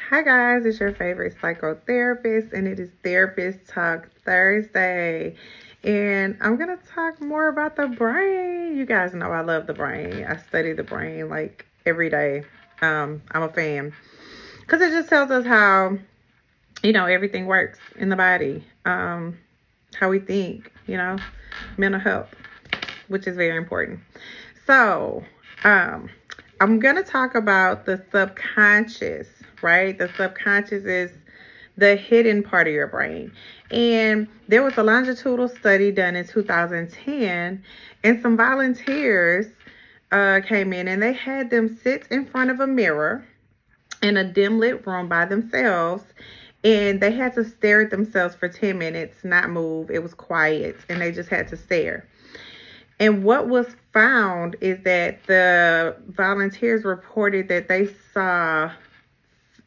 Hi guys, it's your favorite psychotherapist and it is Therapist Talk Thursday. And I'm going to talk more about the brain. You guys know I love the brain. I study the brain like every day. I'm a fan because it just tells us how, everything works in the body, how we think, mental health, which is very important. So, I'm going to talk about the subconscious, right? The subconscious is the hidden part of your brain. And there was a longitudinal study done in 2010, and some volunteers came in and they had them sit in front of a mirror in a dim lit room by themselves. And they had to stare at themselves for 10 minutes, not move. It was quiet, and they just had to stare. And what was found is that the volunteers reported that they saw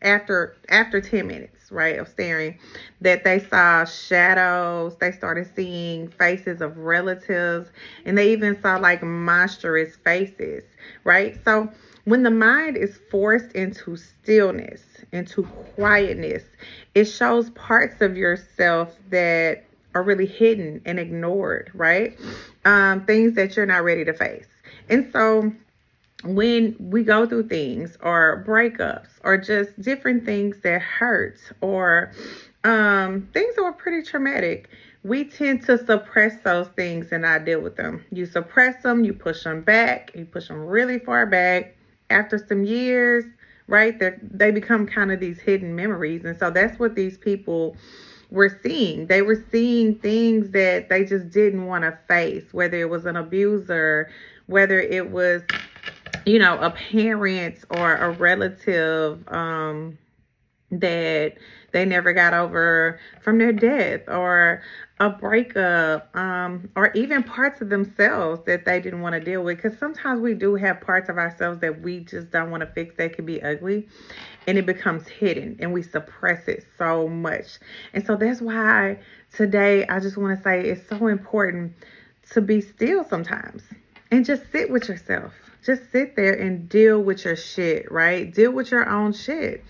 after 10 minutes, right, of staring, that they saw shadows. They started seeing faces of relatives, and they even saw like monstrous faces, right? So when the mind is forced into stillness, into quietness, it shows parts of yourself that are really hidden and ignored, right? Things that you're not ready to face. And so when we go through things or breakups or just different things that hurt or things that were pretty traumatic, we tend to suppress those things and not deal with them. You suppress them, you push them back, you push them really far back. After some years, right, they become kind of these hidden memories. And so that's what these people were seeing. They were seeing things that they just didn't want to face, whether it was an abuser, whether it was a parent or a relative that they never got over from their death, or a breakup, or even parts of themselves that they didn't want to deal with. Because sometimes we do have parts of ourselves that we just don't want to fix, that could be ugly, and it becomes hidden and we suppress it so much. And so that's why today I just want to say it's so important to be still sometimes and just sit with yourself. Just sit there and deal with your shit, right? Deal with your own shit.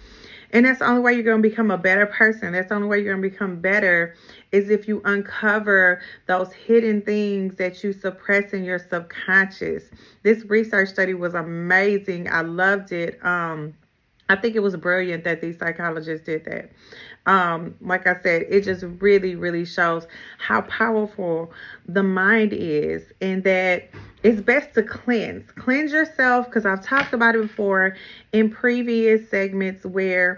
And that's the only way you're going to become a better person. That's the only way you're going to become better, is if you uncover those hidden things that you suppress in your subconscious. This research study was amazing. I loved it. I think it was brilliant that these psychologists did that. Like I said, it just really, really shows how powerful the mind is, and that it's best to cleanse yourself. Because I've talked about it before in previous segments where